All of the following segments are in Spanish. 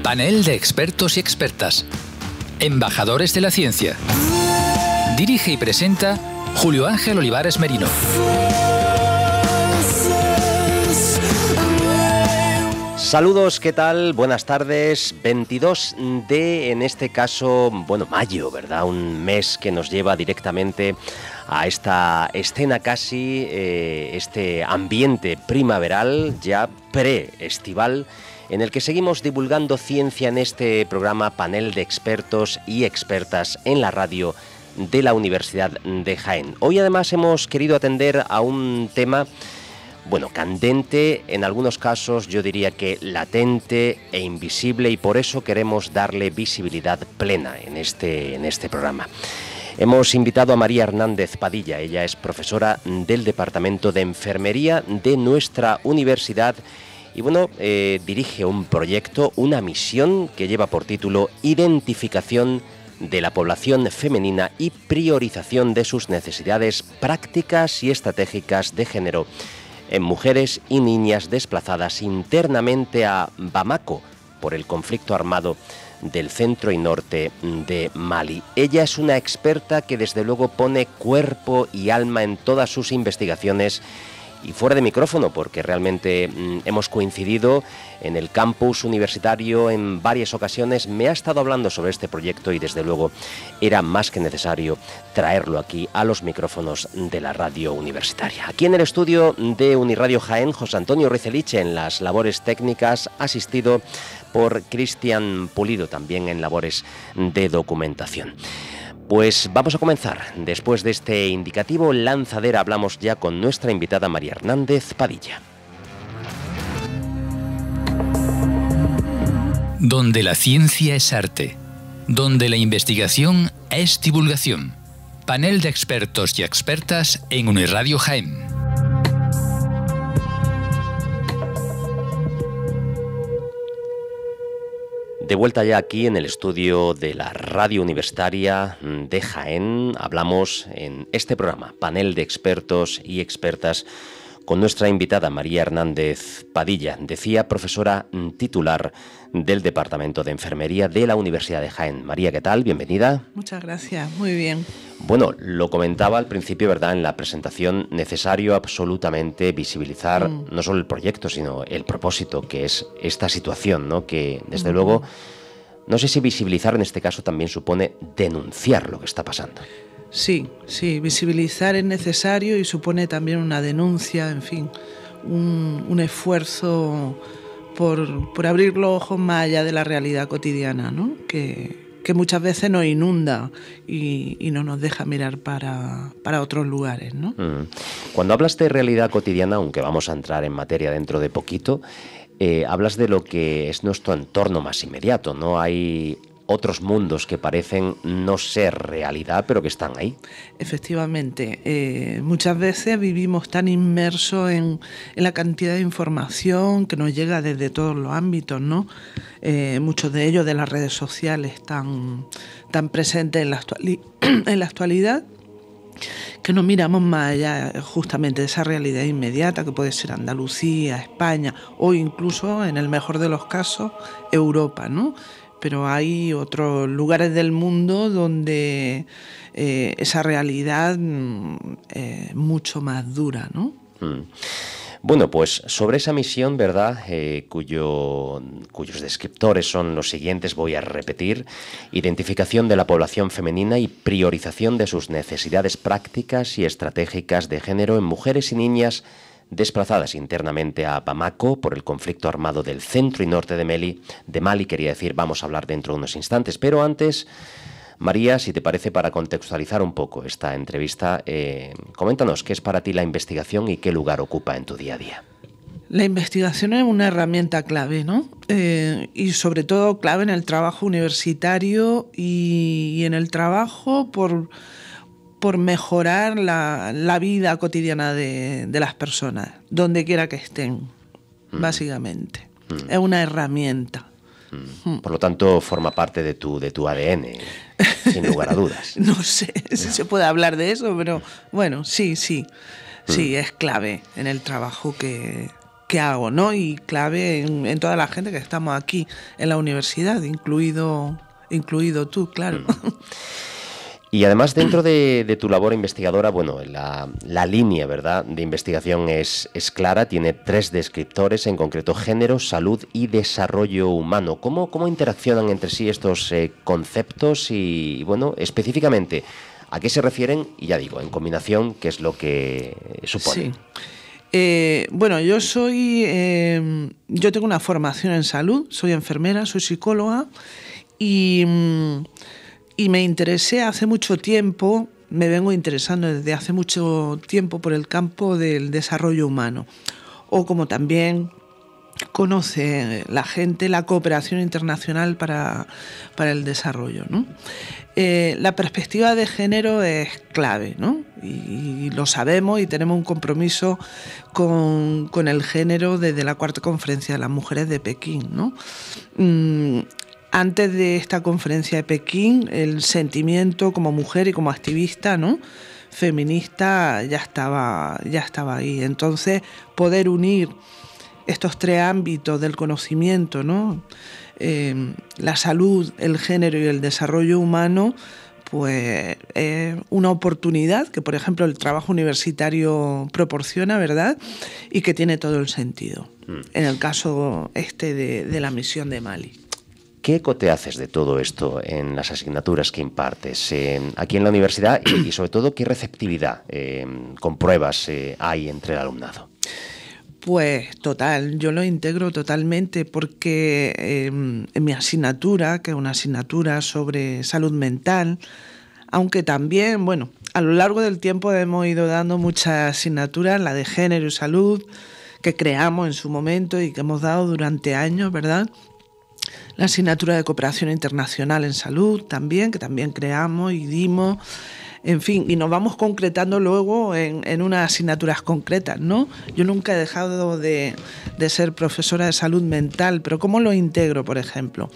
Panel de expertos y expertas. Embajadores de la ciencia. Dirige y presenta Julio Ángel Olivares Merino. Saludos, ¿qué tal? Buenas tardes. 22 de, en este caso, mayo, ¿verdad? Un mes que nos lleva directamente a esta escena casi, este ambiente primaveral, ya pre-estival, en el que seguimos divulgando ciencia en este programa Panel de Expertos y Expertas en la radio de la Universidad de Jaén. Hoy además hemos querido atender a un tema, candente, en algunos casos yo diría que latente e invisible, y por eso queremos darle visibilidad plena en este programa. Hemos invitado a María Hernández Padilla. Ella es profesora del Departamento de Enfermería de nuestra universidad y dirige un proyecto, una misión que lleva por título Identificación de la población femenina y priorización de sus necesidades prácticas y estratégicas de género en mujeres y niñas desplazadas internamente a Bamako por el conflicto armado del centro y norte de Mali. Ella es una experta que desde luego pone cuerpo y alma en todas sus investigaciones y fuera de micrófono, porque realmente hemos coincidido en el campus universitario en varias ocasiones. Me ha estado hablando sobre este proyecto y desde luego era más que necesario traerlo aquí a los micrófonos de la radio universitaria. Aquí en el estudio de Uniradio Jaén, José Antonio Riceliche en las labores técnicas, asistido por Cristian Pulido también en labores de documentación. Pues vamos a comenzar. Después de este indicativo lanzadera hablamos ya con nuestra invitada María Hernández Padilla. Donde la ciencia es arte, donde la investigación es divulgación. Panel de expertos y expertas en Uniradio Jaén. De vuelta ya aquí en el estudio de la radio universitaria de Jaén, hablamos en este programa, Panel de Expertos y Expertas, con nuestra invitada María Hernández Padilla, decía profesora titular del Departamento de Enfermería de la Universidad de Jaén. María, ¿qué tal? Bienvenida. Muchas gracias, muy bien. Lo comentaba al principio, ¿verdad?, en la presentación, necesario absolutamente visibilizar no solo el proyecto, sino el propósito, que es esta situación, ¿no? Que, desde luego, no sé si visibilizar en este caso también supone denunciar lo que está pasando. Sí, visibilizar es necesario y supone también una denuncia, en fin, un esfuerzo por abrir los ojos más allá de la realidad cotidiana, ¿no? Que muchas veces nos inunda y no nos deja mirar para otros lugares, ¿no? Cuando hablas de realidad cotidiana, aunque vamos a entrar en materia dentro de poquito, hablas de lo que es nuestro entorno más inmediato, ¿no? Hay otros mundos que parecen no ser realidad, pero que están ahí. Efectivamente, muchas veces vivimos tan inmersos en la cantidad de información que nos llega desde todos los ámbitos, ¿no? Muchos de ellos de las redes sociales tan presentes en la actualidad, que no miramos más allá justamente de esa realidad inmediata que puede ser Andalucía, España o incluso, en el mejor de los casos, Europa, ¿no? Pero hay otros lugares del mundo donde esa realidad es mucho más dura, ¿no? Pues sobre esa misión, ¿verdad?, cuyos descriptores son los siguientes, voy a repetir: identificación de la población femenina y priorización de sus necesidades prácticas y estratégicas de género en mujeres y niñas desplazadas internamente a Bamako por el conflicto armado del centro y norte de Mali, vamos a hablar dentro de unos instantes. Pero antes, María, si te parece, para contextualizar un poco esta entrevista, coméntanos qué es para ti la investigación y qué lugar ocupa en tu día a día. La investigación es una herramienta clave, ¿no? Y sobre todo clave en el trabajo universitario y en el trabajo por mejorar la vida cotidiana de las personas, donde quiera que estén, básicamente. Es una herramienta. Por lo tanto, forma parte de tu ADN, sin lugar a dudas. No sé si se puede hablar de eso, pero sí, es clave en el trabajo que qué hago, ¿no? Y clave en toda la gente que estamos aquí en la universidad, incluido tú, claro. Y además, dentro de tu labor investigadora, bueno, la línea, ¿verdad?, de investigación es clara, tiene 3 descriptores, en concreto género, salud y desarrollo humano. ¿Cómo interaccionan entre sí estos conceptos y, bueno, específicamente, a qué se refieren? Y ya digo, en combinación, ¿qué es lo que supone? Sí. Bueno, yo tengo una formación en salud, soy enfermera, soy psicóloga y me interesé hace mucho tiempo, me vengo interesando desde hace mucho tiempo por el campo del desarrollo humano, o como también conoce la gente, la cooperación internacional para el desarrollo, ¿no? La perspectiva de género es clave, ¿no? Y lo sabemos y tenemos un compromiso con el género desde la 4ª Conferencia de las Mujeres de Pekín, ¿no? Antes de esta conferencia de Pekín, el sentimiento como mujer y como activista, ¿no?, feminista ya estaba ahí. Entonces, poder unir estos 3 ámbitos del conocimiento, ¿no?, la salud, el género y el desarrollo humano, pues es una oportunidad que, por ejemplo, el trabajo universitario proporciona, ¿verdad?, y que tiene todo el sentido. En el caso de la misión de Mali. ¿Qué eco te haces de todo esto en las asignaturas que impartes aquí en la universidad y sobre todo, qué receptividad con pruebas hay entre el alumnado? Pues total, yo lo integro totalmente porque en mi asignatura, que es una asignatura sobre salud mental, aunque también, bueno, a lo largo del tiempo hemos ido dando muchas asignaturas, la de género y salud, que creamos en su momento y que hemos dado durante años, ¿verdad? La asignatura de cooperación internacional en salud también, que también creamos y dimos, en fin, y nos vamos concretando luego en unas asignaturas concretas, ¿no? Yo nunca he dejado de ser profesora de salud mental, pero ¿cómo lo integro, por ejemplo?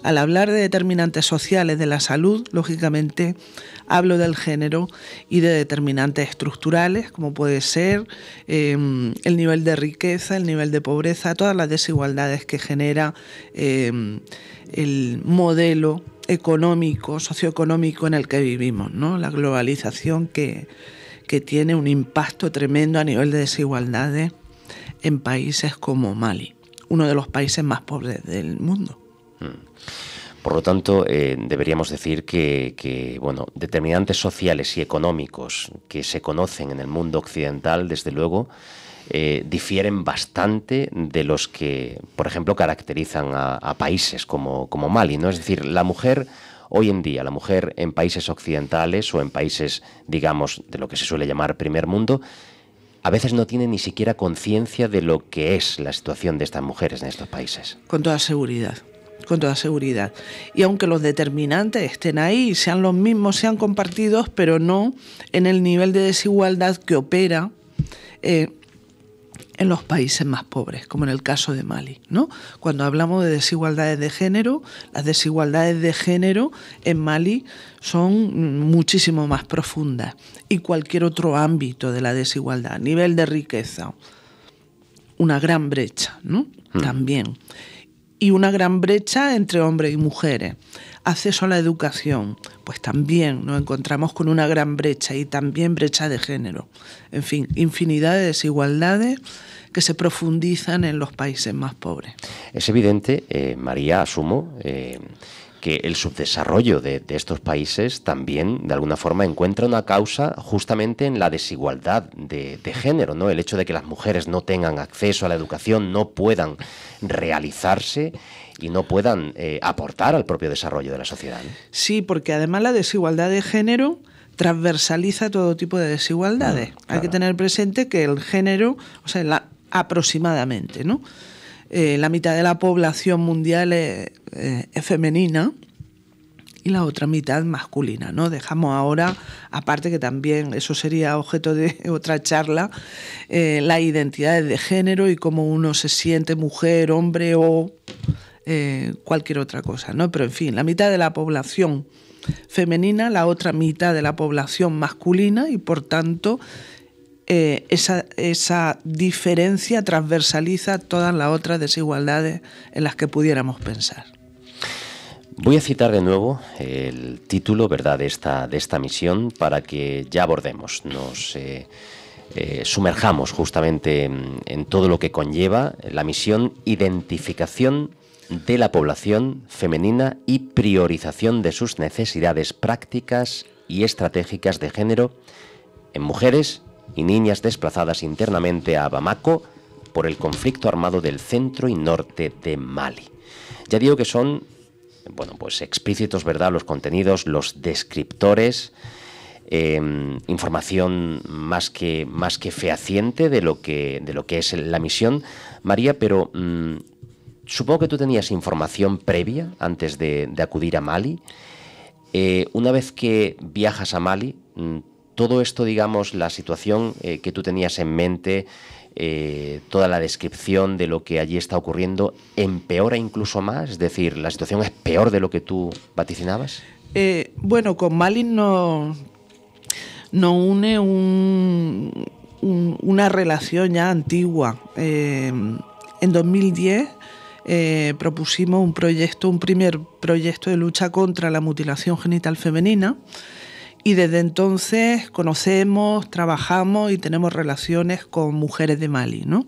Al hablar de determinantes sociales de la salud, lógicamente hablo del género y de determinantes estructurales, como puede ser el nivel de riqueza, el nivel de pobreza, todas las desigualdades que genera el modelo económico, socioeconómico en el que vivimos, ¿no? La globalización que tiene un impacto tremendo a nivel de desigualdades en países como Mali, uno de los países más pobres del mundo. Por lo tanto, deberíamos decir que bueno, determinantes sociales y económicos que se conocen en el mundo occidental, desde luego, difieren bastante de los que, por ejemplo, caracterizan a países como Mali, ¿no? Es decir, la mujer hoy en día, la mujer en países occidentales o en países, digamos, de lo que se suele llamar primer mundo, a veces no tiene ni siquiera conciencia de lo que es la situación de estas mujeres en estos países. Con toda seguridad. Con toda seguridad. Y aunque los determinantes estén ahí, sean los mismos, sean compartidos, pero no en el nivel de desigualdad que opera en los países más pobres, como en el caso de Mali, ¿no? Cuando hablamos de desigualdades de género, las desigualdades de género en Mali son muchísimo más profundas. Y cualquier otro ámbito de la desigualdad, nivel de riqueza, una gran brecha, ¿no? También. Y una gran brecha entre hombres y mujeres. Acceso a la educación, pues también nos encontramos con una gran brecha y también brecha de género. En fin, infinidad de desigualdades que se profundizan en los países más pobres. Es evidente, María, asumo, que el subdesarrollo de estos países también, de alguna forma, encuentra una causa justamente en la desigualdad de género, ¿no? El hecho de que las mujeres no tengan acceso a la educación, no puedan realizarse y no puedan aportar al propio desarrollo de la sociedad, ¿no? Sí, porque además la desigualdad de género transversaliza todo tipo de desigualdades. Claro. Hay que tener presente que el género, o sea, aproximadamente, ¿no? La mitad de la población mundial es femenina y la otra mitad masculina, ¿no? Dejamos ahora, aparte que también eso sería objeto de otra charla, las identidades de género y cómo uno se siente mujer, hombre o cualquier otra cosa, ¿no? Pero en fin, la mitad de la población femenina, la otra mitad de la población masculina y por tanto esa diferencia transversaliza todas las otras desigualdades en las que pudiéramos pensar. Voy a citar de nuevo el título, ¿verdad?, de esta misión para que ya abordemos, nos sumerjamos justamente en todo lo que conlleva la misión Identificación de la población femenina y priorización de sus necesidades prácticas y estratégicas de género en mujeres y niñas desplazadas internamente a Bamako por el conflicto armado del centro y norte de Mali. Ya digo que son, pues explícitos, ¿verdad?, los contenidos, los descriptores, información más que fehaciente de lo que es la misión, María, pero supongo que tú tenías información previa antes de acudir a Mali. Una vez que viajas a Mali, todo esto, digamos, la situación que tú tenías en mente, toda la descripción de lo que allí está ocurriendo, ¿empeora incluso más? Es decir, ¿la situación es peor de lo que tú vaticinabas? Con Mali nos une una relación ya antigua. En 2010 propusimos un primer proyecto de lucha contra la mutilación genital femenina, y desde entonces conocemos, trabajamos y tenemos relaciones con mujeres de Mali, ¿no?,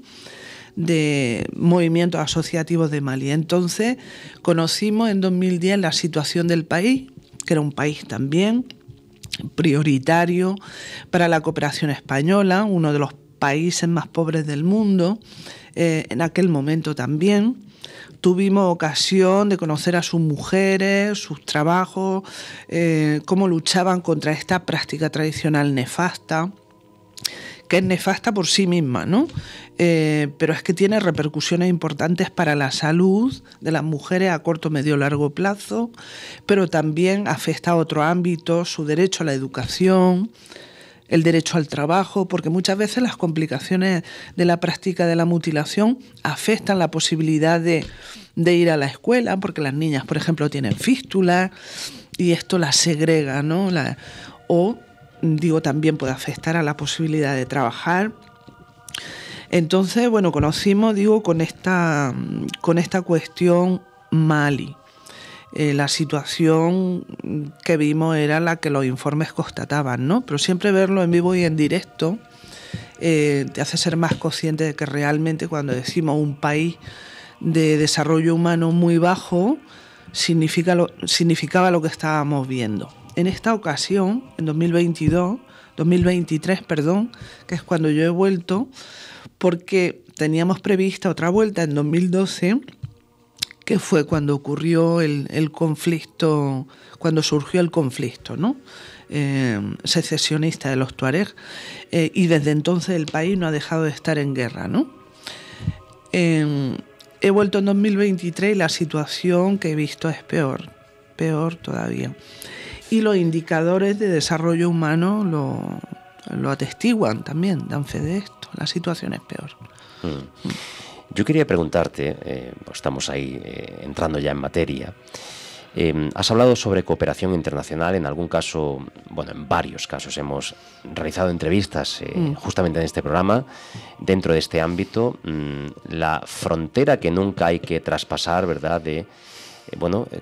de movimientos asociativos de Mali. Entonces conocimos en 2010 la situación del país, que era un país también prioritario para la cooperación española, uno de los países más pobres del mundo, en aquel momento también. Tuvimos ocasión de conocer a sus mujeres, sus trabajos, cómo luchaban contra esta práctica tradicional nefasta, que es nefasta por sí misma, ¿no? Pero es que tiene repercusiones importantes para la salud de las mujeres a corto, medio, largo plazo, pero también afecta a otros ámbitos, su derecho a la educación, el derecho al trabajo, porque muchas veces las complicaciones de la práctica de la mutilación afectan la posibilidad de ir a la escuela, porque las niñas, por ejemplo, tienen fístulas y esto las segrega, ¿no? También puede afectar a la posibilidad de trabajar. Entonces, conocimos, con esta cuestión Mali. La situación que vimos era la que los informes constataban, ¿no? Pero siempre verlo en vivo y en directo te hace ser más consciente de que realmente cuando decimos un país de desarrollo humano muy bajo, significaba lo que estábamos viendo. En esta ocasión, en 2023, que es cuando yo he vuelto, porque teníamos prevista otra vuelta en 2012, que fue cuando ocurrió el conflicto, cuando surgió el conflicto, ¿no?, secesionista de los tuareg, y desde entonces el país no ha dejado de estar en guerra, ¿no? He vuelto en 2023 y la situación que he visto es peor todavía. Y los indicadores de desarrollo humano lo atestiguan también, dan fe de esto, la situación es peor. Yo quería preguntarte, estamos ahí entrando ya en materia, has hablado sobre cooperación internacional, en algún caso, en varios casos hemos realizado entrevistas justamente en este programa, dentro de este ámbito, la frontera que nunca hay que traspasar, ¿verdad?,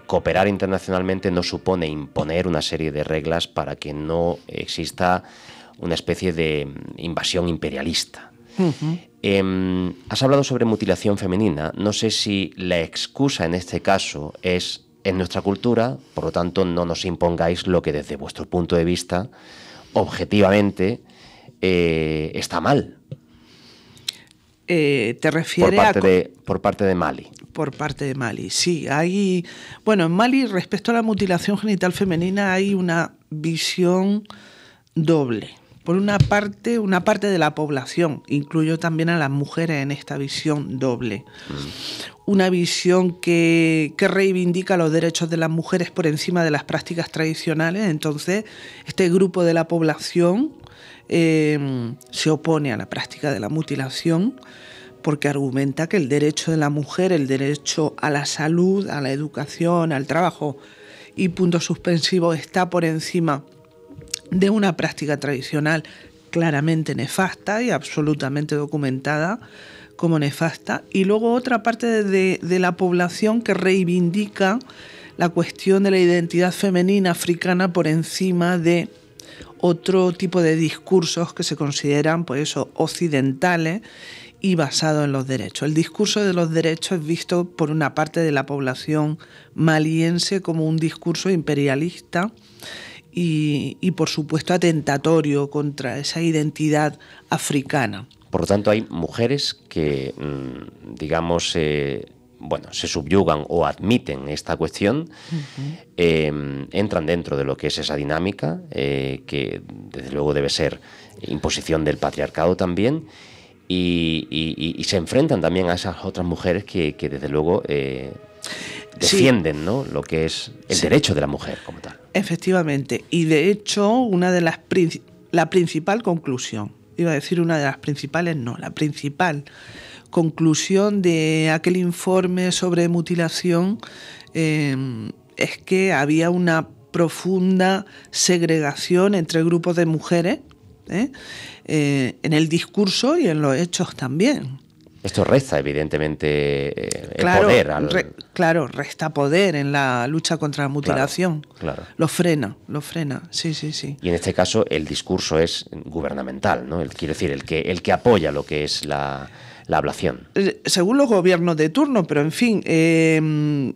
cooperar internacionalmente no supone imponer una serie de reglas para que no exista una especie de invasión imperialista. Has hablado sobre mutilación femenina. No sé si la excusa en este caso es en nuestra cultura, por lo tanto no nos impongáis lo que desde vuestro punto de vista objetivamente está mal. ¿Te refieres por parte de Mali? Por parte de Mali, sí. En Mali, respecto a la mutilación genital femenina, hay una visión doble. Por una parte de la población, incluyo también a las mujeres en esta visión doble. Una visión que reivindica los derechos de las mujeres por encima de las prácticas tradicionales. Entonces, este grupo de la población se opone a la práctica de la mutilación porque argumenta que el derecho de la mujer, el derecho a la salud, a la educación, al trabajo y puntos suspensivos está por encima de una práctica tradicional claramente nefasta y absolutamente documentada como nefasta, y luego otra parte de la población que reivindica la cuestión de la identidad femenina africana por encima de otro tipo de discursos que se consideran, pues eso, occidentales y basados en los derechos. El discurso de los derechos es visto por una parte de la población maliense como un discurso imperialista y por supuesto atentatorio contra esa identidad africana. Por lo tanto, hay mujeres que, digamos, se subyugan o admiten esta cuestión, entran dentro de lo que es esa dinámica, que desde luego debe ser imposición del patriarcado también, y se enfrentan también a esas otras mujeres que desde luego defienden, ¿no?, lo que es el derecho de la mujer como tal. Efectivamente, y de hecho la principal conclusión, iba a decir una de las principales, no, la principal conclusión de aquel informe sobre mutilación es que había una profunda segregación entre grupos de mujeres, en el discurso y en los hechos también. Esto resta, evidentemente, el poder. Claro, resta poder en la lucha contra la mutilación. Claro. Lo frena, sí. Y en este caso el discurso es gubernamental, ¿no? Quiero decir, el que apoya lo que es la ablación. Según los gobiernos de turno, pero en fin, en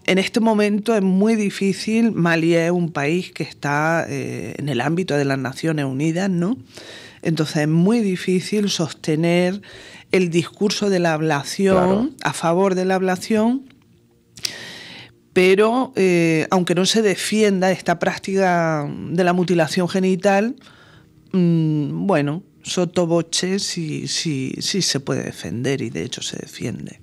este momento es muy difícil. Mali es un país que está en el ámbito de las Naciones Unidas, ¿no? Entonces es muy difícil sostener el discurso de la ablación, a favor de la ablación, pero aunque no se defienda esta práctica de la mutilación genital, bueno, sotto voce sí se puede defender, y de hecho se defiende.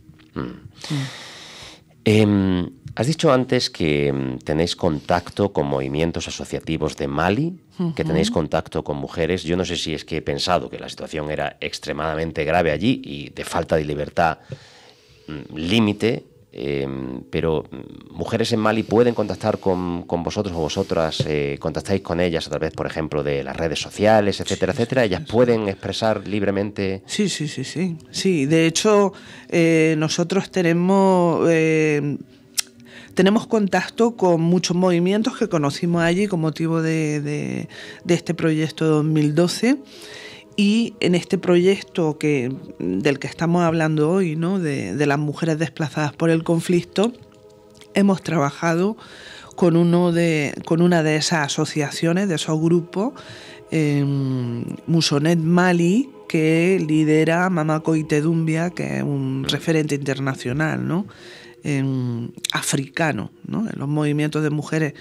Has dicho antes que tenéis contacto con movimientos asociativos de Mali, que tenéis contacto con mujeres. Yo no sé si es que he pensado que la situación era extremadamente grave allí y de falta de libertad límite, pero mujeres en Mali pueden contactar con vosotros o vosotras, contactáis con ellas a través, por ejemplo, de las redes sociales, etcétera, etcétera. Ellas pueden expresar libremente. Sí, de hecho, nosotros tenemos contacto con muchos movimientos que conocimos allí con motivo de este proyecto 2012. Y en este proyecto del que estamos hablando hoy, ¿no?, de las mujeres desplazadas por el conflicto, hemos trabajado con una de esas asociaciones, de esos grupos, Musonet Mali, que lidera Mama Koité Doumbia, que es un referente internacional, ¿no?, africano, ¿no?, en los movimientos de mujeres,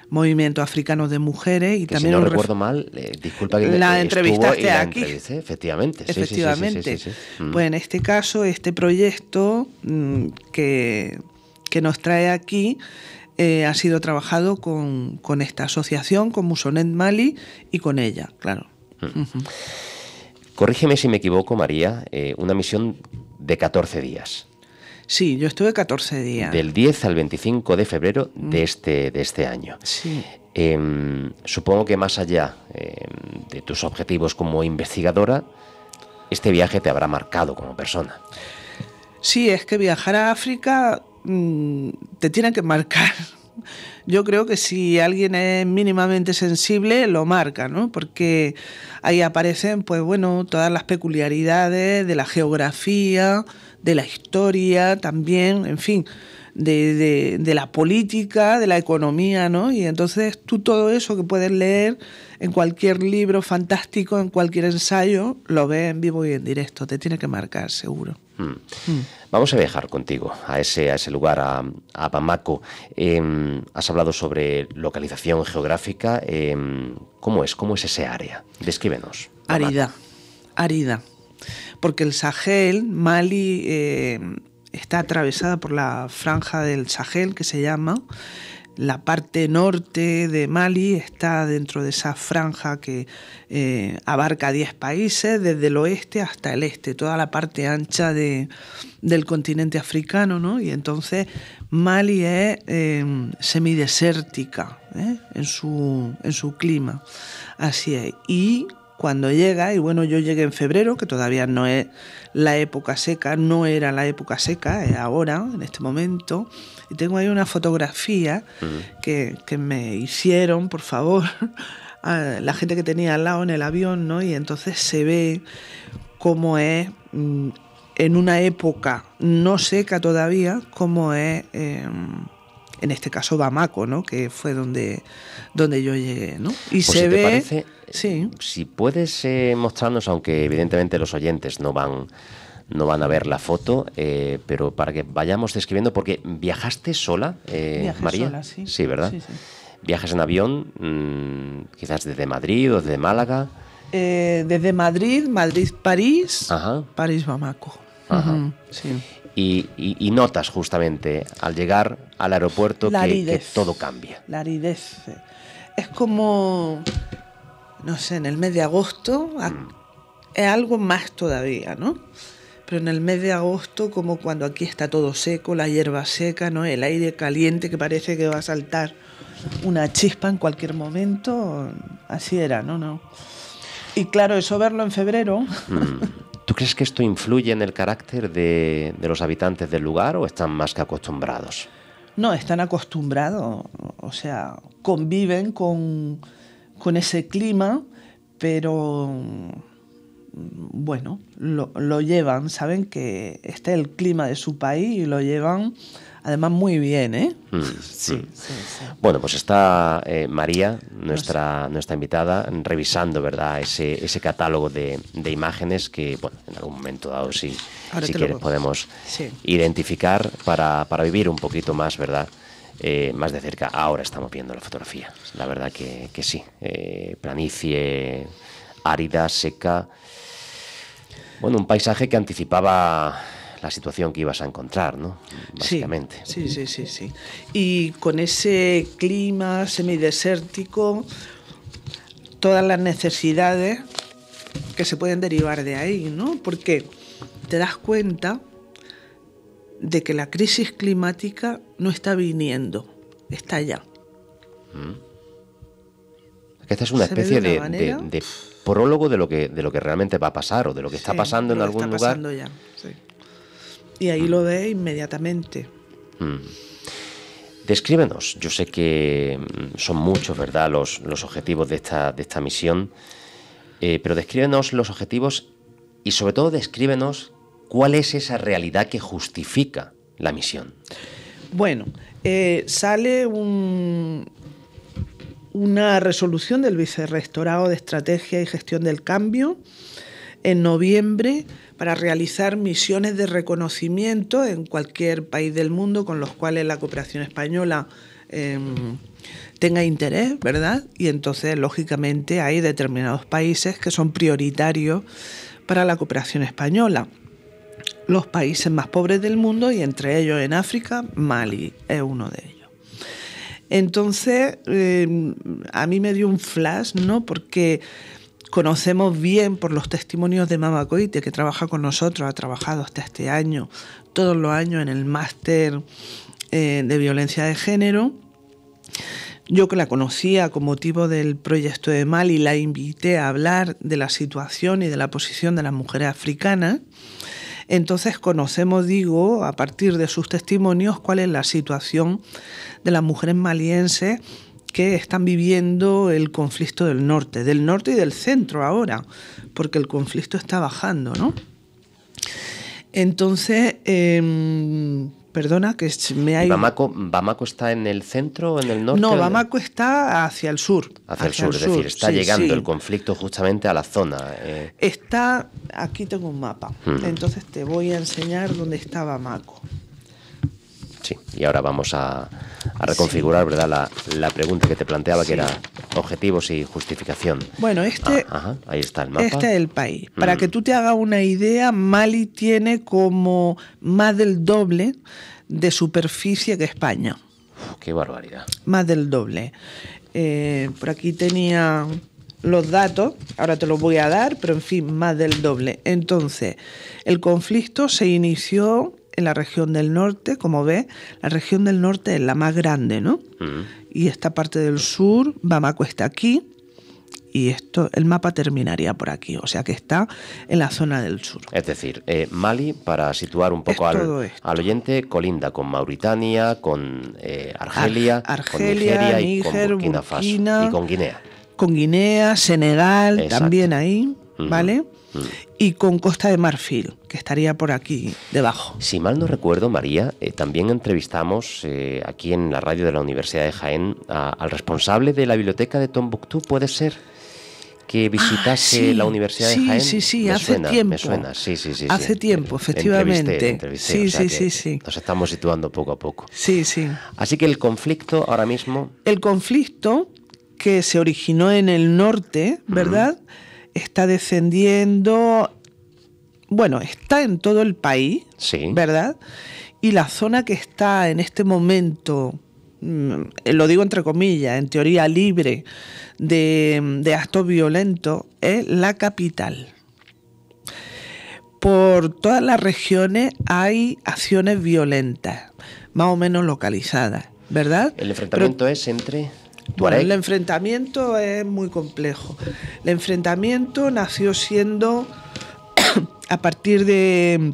movimientos africanos de mujeres. Y que también, si no recuerdo mal, disculpa que la entrevistaste aquí. Efectivamente. Sí. Pues en este caso, este proyecto que nos trae aquí ha sido trabajado con esta asociación, con Musonet Mali y con ella, claro. Corrígeme si me equivoco, María, una misión de 14 días. Sí, yo estuve 14 días. Del 10 al 25 de febrero de este año. Sí. Supongo que más allá de tus objetivos como investigadora, este viaje te habrá marcado como persona. Sí, es que viajar a África te tiene que marcar. Yo creo que si alguien es mínimamente sensible, lo marca, ¿no? Porque ahí aparecen, pues bueno, todas las peculiaridades de la geografía, de la historia también, en fin, de la política, de la economía, ¿no? Y entonces tú todo eso que puedes leer en cualquier libro fantástico, en cualquier ensayo, lo ves en vivo y en directo, te tiene que marcar, seguro. Vamos a viajar contigo a ese lugar, a Bamako. Has hablado sobre localización geográfica. ¿Cómo es ese área? Descríbenos. Árida. Porque el Sahel, Mali, está atravesada por la franja del Sahel, que se llama. La parte norte de Mali está dentro de esa franja que abarca 10 países, desde el oeste hasta el este, toda la parte ancha del continente africano, ¿no? Y entonces Mali es semidesértica en su clima, así es. Y cuando llega, y bueno, yo llegué en febrero, que todavía no es la época seca, no era la época seca, es ahora, en este momento, y tengo ahí una fotografía que me hicieron, por favor, a la gente que tenía al lado en el avión, ¿no? Y entonces se ve cómo es, en una época no seca todavía, cómo es... en este caso Bamako, ¿no? Que fue donde yo llegué, ¿no? Y pues se si ve... te parece, sí. Si puedes mostrarnos, aunque evidentemente los oyentes no van a ver la foto, pero para que vayamos describiendo, porque viajaste sola, Viajé María. sola, sí. Sí, ¿verdad? Sí, sí. Viajas en avión, quizás desde Madrid o desde Málaga. Desde Madrid, París, Ajá. París, Bamako. Ajá. Sí. Y notas justamente al llegar al aeropuerto que todo cambia. La aridez. Es como, no sé, en el mes de agosto es algo más todavía, ¿no? Pero en el mes de agosto, como cuando aquí está todo seco, la hierba seca, ¿no? El aire caliente que parece que va a saltar una chispa en cualquier momento, así era, ¿no? Y claro, eso verlo en febrero... ¿Tú crees que esto influye en el carácter de los habitantes del lugar o están más que acostumbrados? No, están acostumbrados, o sea, conviven con ese clima, pero bueno, lo llevan, saben que este es el clima de su país y lo llevan además muy bien, ¿eh? Sí. Bueno, pues está María, nuestra invitada, revisando, ¿verdad?, ese catálogo de imágenes que, bueno, en algún momento dado, si quieres, podemos identificar para vivir un poquito más, ¿verdad?, más de cerca. Ahora estamos viendo la fotografía. La verdad que sí. Planicie árida, seca. Bueno, un paisaje que anticipaba la situación que ibas a encontrar, ¿no? Básicamente. Sí. Y con ese clima semidesértico, todas las necesidades que se pueden derivar de ahí, ¿no? Porque te das cuenta de que la crisis climática no está viniendo, está ya. Esta es una especie de prólogo de lo que realmente va a pasar o de lo que está pasando en algún lugar. Pasando ya, sí. Y ahí lo ves inmediatamente. Descríbenos, yo sé que son muchos, ¿verdad?, los objetivos de esta misión, pero descríbenos los objetivos y sobre todo descríbenos cuál es esa realidad que justifica la misión. Bueno, sale una resolución del Vicerrectorado de Estrategia y Gestión del Cambio en noviembre para realizar misiones de reconocimiento en cualquier país del mundo con los cuales la cooperación española tenga interés, ¿verdad? Y entonces, lógicamente, hay determinados países que son prioritarios para la cooperación española. Los países más pobres del mundo, y entre ellos en África, Mali es uno de ellos. Entonces, a mí me dio un flash, ¿no? Porque conocemos bien por los testimonios de Mama Koité, que trabaja con nosotros, ha trabajado hasta este año, todos los años en el máster de violencia de género. Yo, que la conocía con motivo del proyecto de Mali, la invité a hablar de la situación y de la posición de las mujeres africanas. Entonces conocemos, digo, a partir de sus testimonios, cuál es la situación de las mujeres malienses que están viviendo el conflicto del norte y del centro ahora, porque el conflicto está bajando, ¿no? Entonces, perdona, que me hay... ¿Bamako está en el centro o en el norte? No, Bamako está hacia el sur. Hacia el sur, es decir, está llegando el conflicto justamente a la zona. Está, aquí tengo un mapa, entonces te voy a enseñar dónde está Bamako. Sí, y ahora vamos a reconfigurar, ¿verdad?, la pregunta que te planteaba, que era objetivos y justificación. Bueno, ahí está el mapa. Este es el país. Para que tú te hagas una idea, Mali tiene como más del doble de superficie que España. ¡Qué barbaridad! Más del doble. Por aquí tenía los datos, ahora te los voy a dar, pero en fin, más del doble. Entonces, el conflicto se inició en la región del norte. Como ves, la región del norte es la más grande, ¿no? Y esta parte del sur, Bamako está aquí, y esto, el mapa terminaría por aquí, o sea que está en la zona del sur. Es decir, Mali, para situar un poco al oyente, colinda con Mauritania, con Argelia, con Nigeria y con Burkina Faso y con Guinea. Con Guinea, Senegal, exacto, también ahí, ¿vale? Y con Costa de Marfil, que estaría por aquí debajo. Si mal no recuerdo, María, también entrevistamos aquí en la radio de la Universidad de Jaén al responsable de la biblioteca de Tombuctú, ¿puede ser? Que visitase la Universidad de Jaén. Sí, hace tiempo. Me suena, sí. Hace tiempo, efectivamente. Entrevisté, sí. Nos estamos situando poco a poco. Sí. Así que el conflicto ahora mismo... El conflicto que se originó en el norte, ¿verdad?, está descendiendo, bueno, está en todo el país, sí, ¿verdad? Y la zona que está en este momento, lo digo entre comillas, en teoría libre de actos violentos, es la capital. Por todas las regiones hay acciones violentas, más o menos localizadas, ¿verdad? ¿El enfrentamiento es entre...? Bueno, el enfrentamiento es muy complejo. El enfrentamiento nació siendo a partir de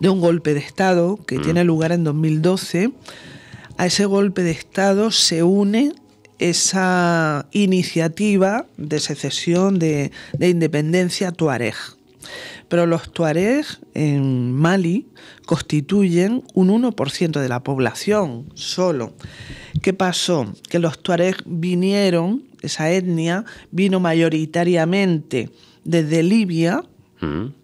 un golpe de Estado que tiene lugar en 2012. A ese golpe de Estado se une esa iniciativa de secesión de independencia tuareg. Pero los tuareg en Mali constituyen un 1% de la población solo. ¿Qué pasó? Que los tuareg vinieron, esa etnia vino mayoritariamente desde Libia, en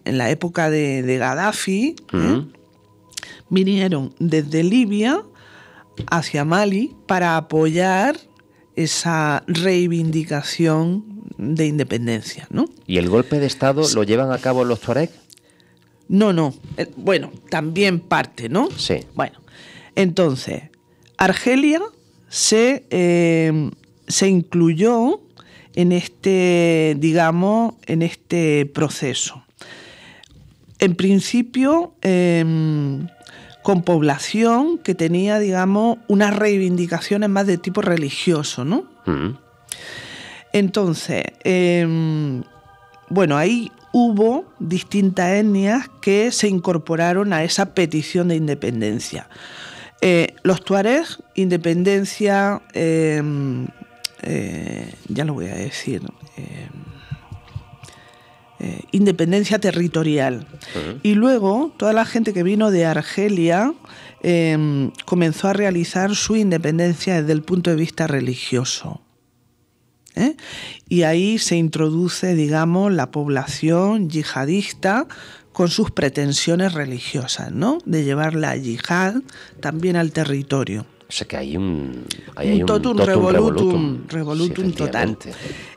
la época de Gaddafi, vinieron desde Libia hacia Mali para apoyar esa reivindicación de independencia, ¿no? ¿Y el golpe de Estado lo llevan a cabo los tuareg? No. Bueno, también parte, ¿no? Sí. Bueno, entonces, Argelia se incluyó en este, digamos, en este proceso. En principio, con población que tenía, digamos, unas reivindicaciones más de tipo religioso, ¿no? Entonces, bueno, ahí hubo distintas etnias que se incorporaron a esa petición de independencia. Los tuareg, independencia, ya lo voy a decir, independencia territorial. Y luego toda la gente que vino de Argelia comenzó a realizar su independencia desde el punto de vista religioso. Y ahí se introduce, digamos, la población yihadista con sus pretensiones religiosas, ¿no? De llevar la yihad también al territorio. O sea que hay un totum revolutum total.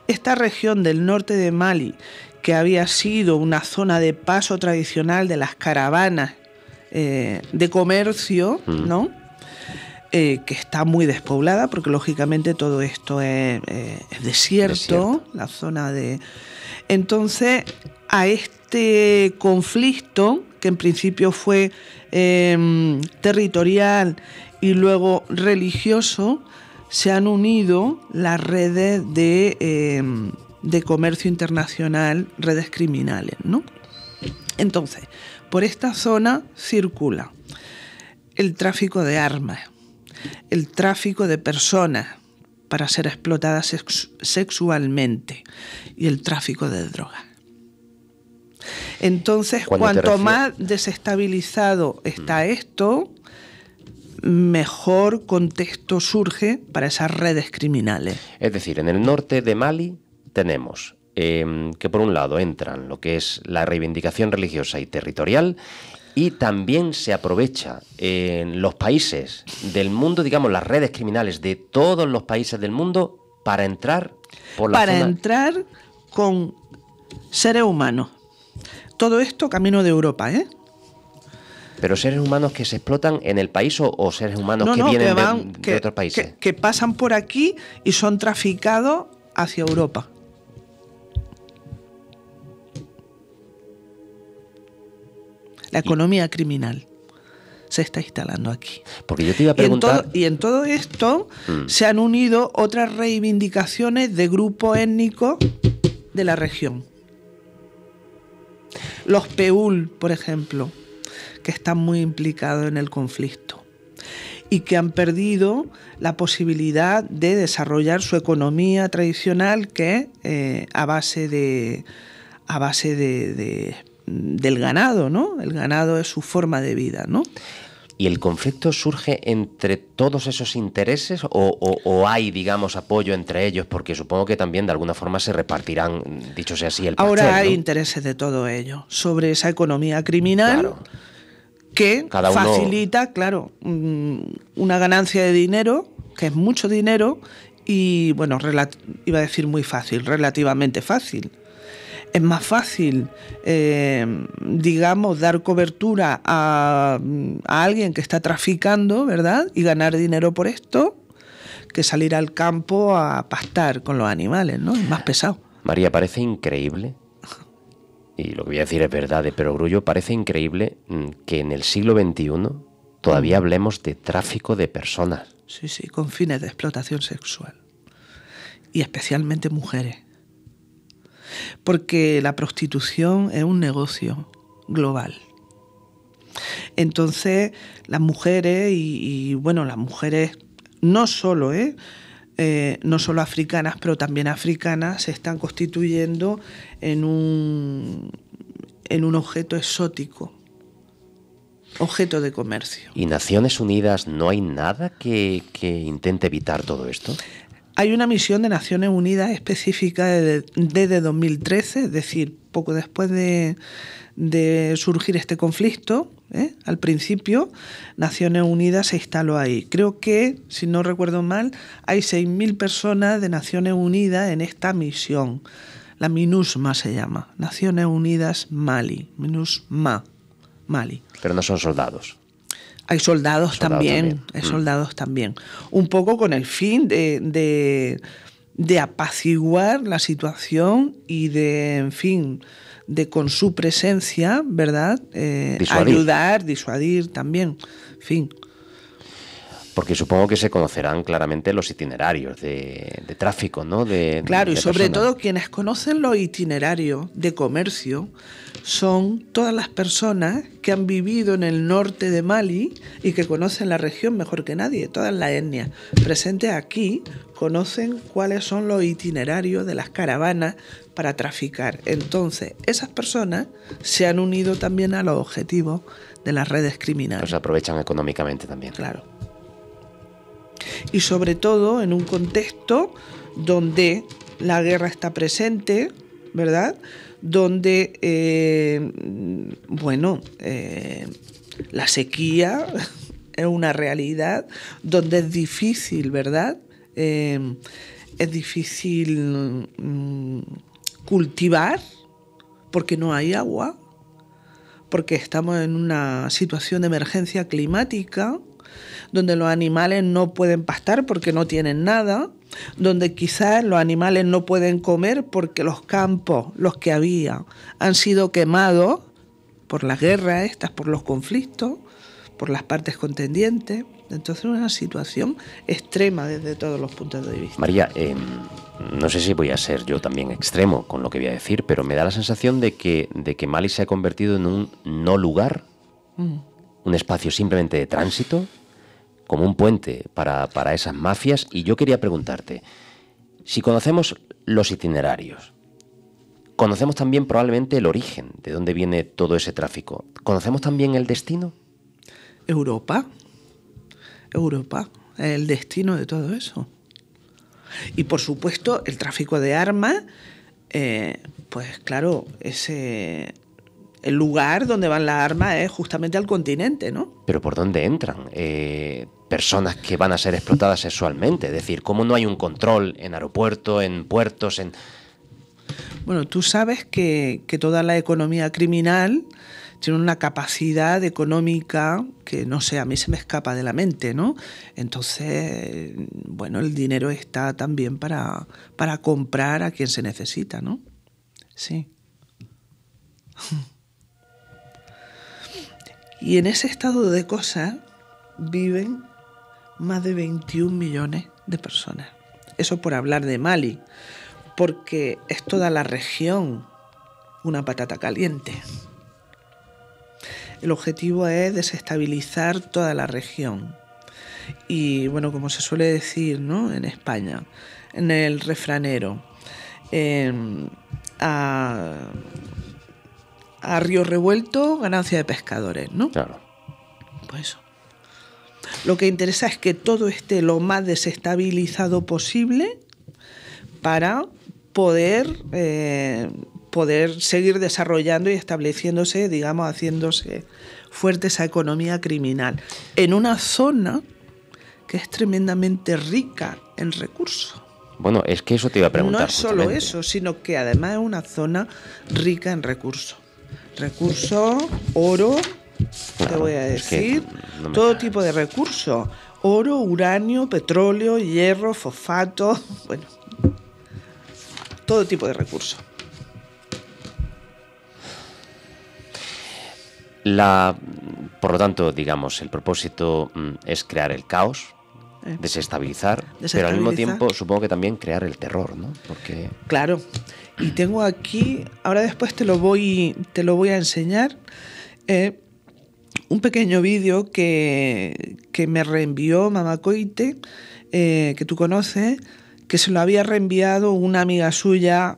Esta región del norte de Mali, que había sido una zona de paso tradicional de las caravanas de comercio, ¿no? Que está muy despoblada, porque lógicamente todo esto es desierto, la zona de... Entonces, a este conflicto, que en principio fue territorial y luego religioso, se han unido las redes de comercio internacional, redes criminales, ¿no? Entonces, por esta zona circula el tráfico de armas, el tráfico de personas para ser explotadas sexualmente y el tráfico de drogas. Entonces, cuanto más desestabilizado está esto, mejor contexto surge para esas redes criminales. Es decir, en el norte de Mali tenemos que por un lado entran lo que es la reivindicación religiosa y territorial, y también se aprovecha en los países del mundo, digamos, las redes criminales de todos los países del mundo para entrar por la zona. Para entrar con seres humanos. Todo esto camino de Europa, ¿eh? ¿Pero seres humanos que se explotan en el país o seres humanos que vienen de otros países? Que pasan por aquí y son traficados hacia Europa. La economía criminal se está instalando aquí. Porque yo te iba a preguntar... Y en todo esto se han unido otras reivindicaciones de grupos étnicos de la región. Los peul, por ejemplo, que están muy implicados en el conflicto y que han perdido la posibilidad de desarrollar su economía tradicional, que es a base del ganado, ¿no? El ganado es su forma de vida, ¿no? ¿Y el conflicto surge entre todos esos intereses o hay, digamos, apoyo entre ellos? Porque supongo que también de alguna forma se repartirán, dicho sea así, el pastel, ahora hay, ¿no?, intereses de todo ello sobre esa economía criminal, claro, que cada uno facilita, claro, una ganancia de dinero, que es mucho dinero, y bueno, iba a decir muy fácil, relativamente fácil. Es más fácil, digamos, dar cobertura a alguien que está traficando, ¿verdad?, y ganar dinero por esto, que salir al campo a pastar con los animales, ¿no? Es más pesado. María, parece increíble, y lo que voy a decir es verdad de perogrullo, parece increíble que en el siglo XXI todavía hablemos de tráfico de personas. Sí, sí, con fines de explotación sexual. Y especialmente mujeres. Porque la prostitución es un negocio global. Entonces, las mujeres, y bueno, las mujeres no solo, no solo africanas, pero también africanas, se están constituyendo en un objeto exótico, objeto de comercio. ¿Y Naciones Unidas no hay nada que intente evitar todo esto? Hay una misión de Naciones Unidas específica desde 2013, es decir, poco después de surgir este conflicto, al principio, Naciones Unidas se instaló ahí. Creo que, si no recuerdo mal, hay 6.000 personas de Naciones Unidas en esta misión. La MINUSMA se llama, Naciones Unidas Mali, MINUSMA, Mali. Pero no son soldados. Hay soldados también. Hay soldados también. Un poco con el fin de apaciguar la situación y en fin, de con su presencia, ¿verdad? Ayudar, disuadir también, en fin. Porque supongo que se conocerán claramente los itinerarios de tráfico, ¿no? Claro, y sobre personas. todo quienes conocen los itinerarios de comercio son todas las personas que han vivido en el norte de Mali y que conocen la región mejor que nadie. Todas las etnias presentes aquí conocen cuáles son los itinerarios de las caravanas para traficar. Entonces, esas personas se han unido también a los objetivos de las redes criminales. Pues aprovechan económicamente también. Claro. Y sobre todo en un contexto donde la guerra está presente, ¿verdad?, donde, la sequía es una realidad, donde es difícil, ¿verdad?, es difícil cultivar porque no hay agua, porque estamos en una situación de emergencia climática, donde los animales no pueden pastar porque no tienen nada, donde quizás los animales no pueden comer porque los campos, los que había, han sido quemados por las guerras estas, por los conflictos, por las partes contendientes. Entonces es una situación extrema desde todos los puntos de vista. María, no sé si voy a ser yo también extremo con lo que voy a decir, pero me da la sensación de que Mali se ha convertido en un no lugar, un espacio simplemente de tránsito, como un puente para esas mafias. Y yo quería preguntarte, si conocemos los itinerarios, conocemos también probablemente el origen, de dónde viene todo ese tráfico, ¿conocemos también el destino? Europa, el destino de todo eso. Y por supuesto el tráfico de armas, pues claro, el lugar donde van las armas es justamente al continente, ¿no? Pero ¿por dónde entran? Personas que van a ser explotadas sexualmente, es decir, ¿cómo no hay un control en aeropuertos, en puertos, en...? Bueno, tú sabes que toda la economía criminal tiene una capacidad económica que, no sé, a mí se me escapa de la mente, ¿no? Entonces, bueno, el dinero está también para comprar a quien se necesita, ¿no? Sí. Y en ese estado de cosas viven más de 21 millones de personas. Eso por hablar de Mali, porque es toda la región una patata caliente. El objetivo es desestabilizar toda la región. Y bueno, como se suele decir, ¿no?, en España, en el refranero, a río revuelto, ganancia de pescadores, ¿no? Claro. Pues eso. Lo que interesa es que todo esté lo más desestabilizado posible para poder seguir desarrollando y estableciéndose, digamos, haciéndose fuerte esa economía criminal en una zona que es tremendamente rica en recursos. Bueno, es que eso te iba a preguntar. No es solo eso, sino que además es una zona rica en recursos. Recursos, oro, claro, te voy a decir, no todo tipo de recursos. Oro, uranio, petróleo, hierro, fosfato, bueno, todo tipo de recursos. Por lo tanto, digamos, el propósito es crear el caos, desestabilizar, pero al mismo tiempo supongo que también crear el terror, ¿no? Porque... Claro, y tengo aquí, ahora después te lo voy a enseñar, un pequeño vídeo que me reenvió Mama Coite, que tú conoces, que se lo había reenviado una amiga suya,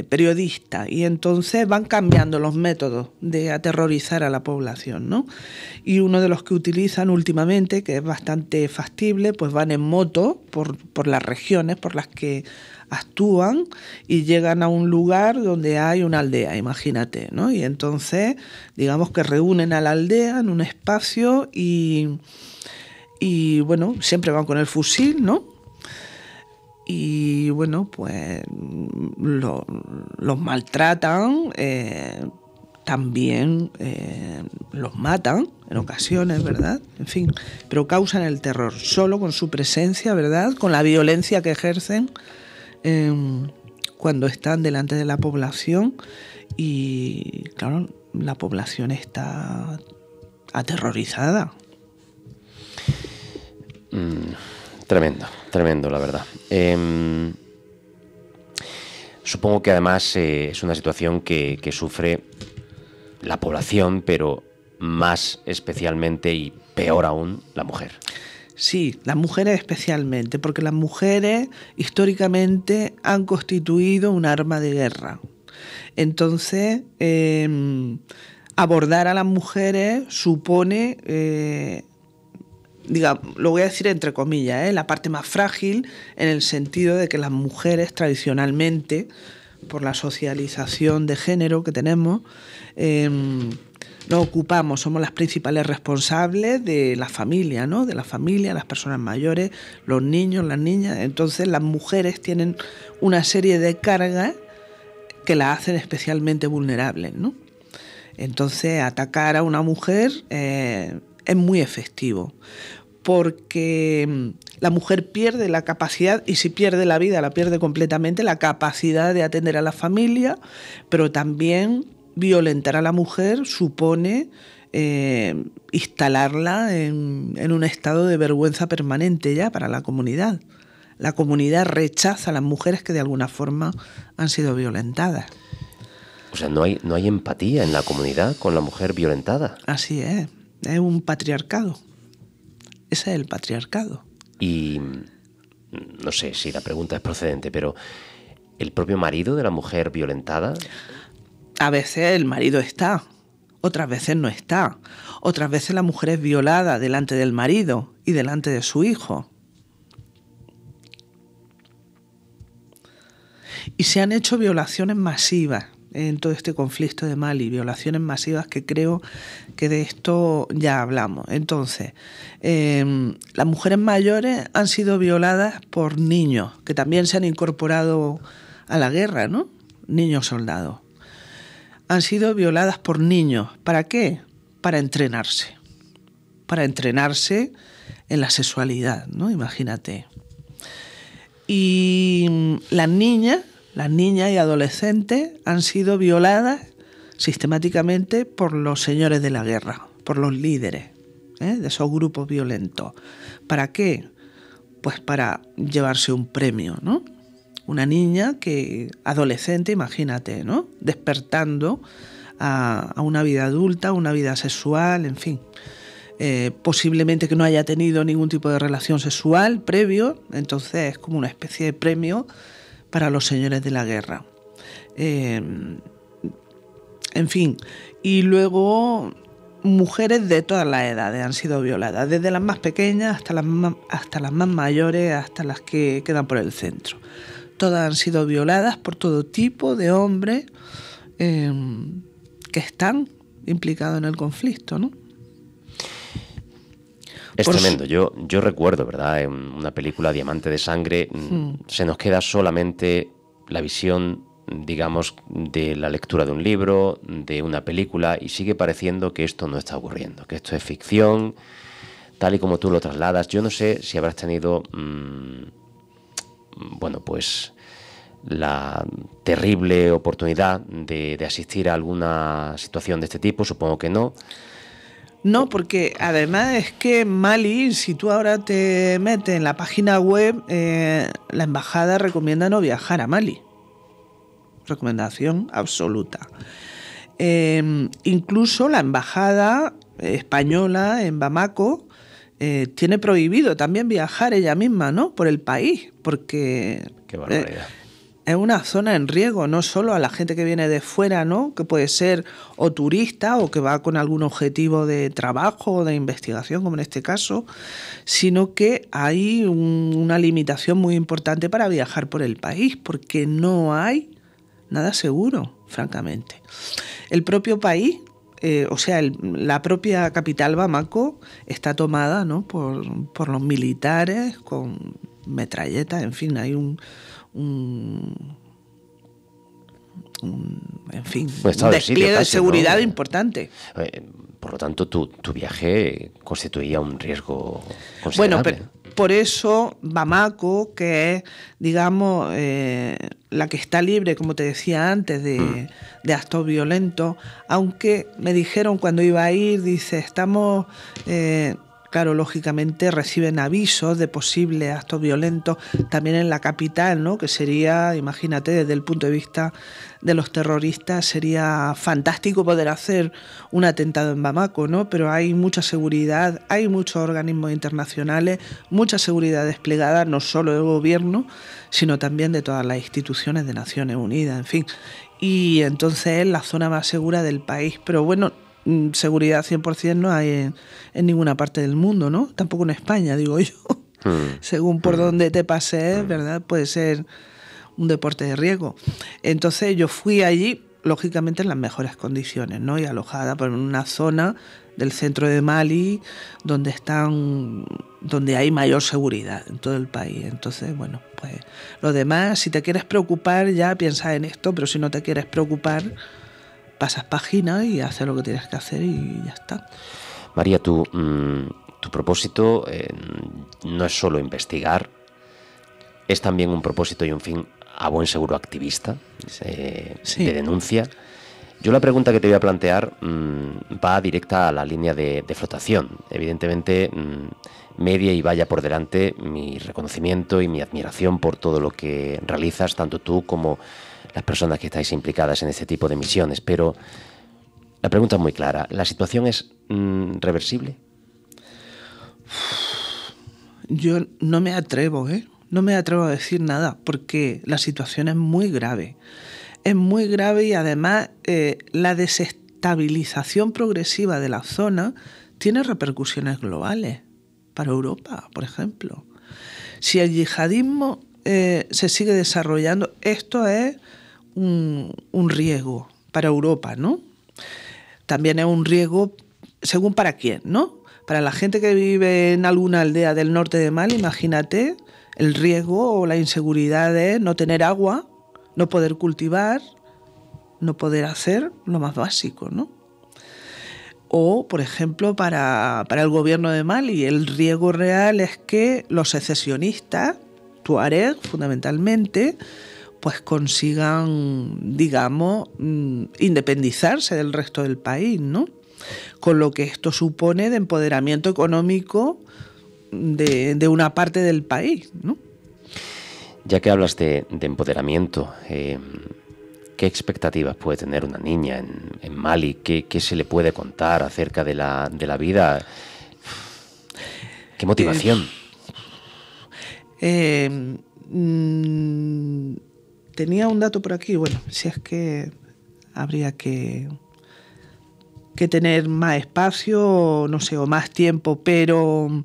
periodista, y entonces van cambiando los métodos de aterrorizar a la población, ¿no? Y uno de los que utilizan últimamente, que es bastante factible, pues van en moto por las regiones por las que actúan y llegan a un lugar donde hay una aldea, imagínate, ¿no? Y entonces, digamos que reúnen a la aldea en un espacio y bueno, siempre van con el fusil, ¿no? Y bueno, pues los maltratan, también los matan en ocasiones, ¿verdad? En fin, pero causan el terror solo con su presencia, ¿verdad? Con la violencia que ejercen cuando están delante de la población y, claro, la población está aterrorizada. Tremendo, la verdad. Supongo que además es una situación que sufre la población, pero más especialmente y peor aún la mujer. Sí, las mujeres especialmente, porque las mujeres históricamente han constituido un arma de guerra. Entonces, abordar a las mujeres supone... digamos, lo voy a decir entre comillas, la parte más frágil, en el sentido de que las mujeres tradicionalmente, por la socialización de género que tenemos, nos ocupamos, somos las principales responsables de la familia, ¿no? De la familia, las personas mayores, los niños, las niñas. Entonces las mujeres tienen una serie de cargas que las hacen especialmente vulnerables, ¿no? Entonces atacar a una mujer es muy efectivo, porque la mujer pierde la capacidad, y si pierde la vida, la pierde completamente, la capacidad de atender a la familia, pero también violentar a la mujer supone instalarla en un estado de vergüenza permanente ya para la comunidad. La comunidad rechaza a las mujeres que de alguna forma han sido violentadas. O sea, no hay empatía en la comunidad con la mujer violentada. Así es un patriarcado. Ese es el patriarcado. Y no sé si la pregunta es procedente, pero ¿el propio marido de la mujer violentada? A veces el marido está, otras veces no está. Otras veces la mujer es violada delante del marido y delante de su hijo. Y se han hecho violaciones masivas en todo este conflicto de Mali, violaciones masivas que creo que de esto ya hablamos. Entonces, las mujeres mayores han sido violadas por niños, que también se han incorporado a la guerra, ¿no? Niños soldados. Han sido violadas por niños. ¿Para qué? Para entrenarse. Para entrenarse en la sexualidad, ¿no? Imagínate. Y las niñas y adolescentes han sido violadas sistemáticamente por los señores de la guerra, por los líderes de esos grupos violentos. ¿Para qué? Pues para llevarse un premio, ¿no? Una niña que, adolescente, imagínate, ¿no? Despertando a una vida adulta, una vida sexual, en fin. Posiblemente que no haya tenido ningún tipo de relación sexual previo, entonces es como una especie de premio para los señores de la guerra. En fin, y luego mujeres de todas las edades han sido violadas, desde las más pequeñas hasta las más mayores, hasta las que quedan por el centro. Todas han sido violadas por todo tipo de hombres que están implicados en el conflicto, ¿no? Es tremendo. Yo recuerdo, ¿verdad? En una película, Diamante de Sangre, se nos queda solamente la visión, digamos, de la lectura de un libro, de una película, y sigue pareciendo que esto no está ocurriendo, que esto es ficción, tal y como tú lo trasladas. Yo no sé si habrás tenido, pues la terrible oportunidad de asistir a alguna situación de este tipo. Supongo que no. No, porque además es que Mali, si tú ahora te metes en la página web, la embajada recomienda no viajar a Mali. Recomendación absoluta. Incluso la embajada española en Bamako tiene prohibido también viajar ella misma, ¿no? Por el país, porque Qué barbaridad. Es una zona en riesgo, no solo a la gente que viene de fuera, ¿no? Que puede ser o turista o que va con algún objetivo de trabajo o de investigación, como en este caso, sino que hay una limitación muy importante para viajar por el país, porque no hay nada seguro, francamente. El propio país, la propia capital Bamako está tomada, ¿no? por los militares con metralletas, en fin, hay un despliegue de seguridad, ¿no? Importante. Por lo tanto, tu viaje constituía un riesgo considerable. Bueno, por eso Bamako, que es, digamos, la que está libre, como te decía antes, de actos violentos, aunque me dijeron cuando iba a ir, dice, estamos... Claro, lógicamente reciben avisos de posibles actos violentos también en la capital, ¿no? Que sería, imagínate, desde el punto de vista de los terroristas, sería fantástico poder hacer un atentado en Bamako, ¿no? Pero hay mucha seguridad, hay muchos organismos internacionales, mucha seguridad desplegada, no solo del gobierno, sino también de todas las instituciones de Naciones Unidas, en fin. Y entonces es la zona más segura del país, pero bueno, seguridad 100% no hay en ninguna parte del mundo, ¿no? Tampoco en España, digo yo. Según por donde te pases, ¿verdad? Puede ser un deporte de riesgo. Entonces yo fui allí, lógicamente en las mejores condiciones, ¿no? Y alojada por una zona del centro de Mali donde hay mayor seguridad en todo el país. Entonces, bueno, pues lo demás, si te quieres preocupar, ya piensa en esto, pero si no te quieres preocupar, pasas página y haces lo que tienes que hacer y ya está. María, tu propósito no es solo investigar, es también un propósito y un fin a buen seguro activista, sí, de denuncia. Yo la pregunta que te voy a plantear va directa a la línea de flotación. Evidentemente, media y vaya por delante mi reconocimiento y mi admiración por todo lo que realizas, tanto tú como las personas que estáis implicadas en este tipo de misiones, pero la pregunta es muy clara. ¿La situación es reversible? Yo no me atrevo, no me atrevo a decir nada, porque la situación es muy grave. Es muy grave y además la desestabilización progresiva de la zona tiene repercusiones globales para Europa, por ejemplo. Si el yihadismo se sigue desarrollando, esto es un riesgo para Europa, ¿no? También es un riesgo según para quién, ¿no? Para la gente que vive en alguna aldea del norte de Mali, imagínate el riesgo o la inseguridad de no tener agua, no poder cultivar, no poder hacer lo más básico, ¿no? O, por ejemplo, para el gobierno de Mali, el riesgo real es que los secesionistas, tuareg fundamentalmente, pues consigan, digamos, independizarse del resto del país, ¿no? Con lo que esto supone de empoderamiento económico de una parte del país, ¿no? Ya que hablas de empoderamiento, ¿qué expectativas puede tener una niña en Mali? ¿Qué se le puede contar acerca de la vida? ¿Qué motivación? Tenía un dato por aquí, bueno, si es que habría que tener más espacio, no sé, o más tiempo, pero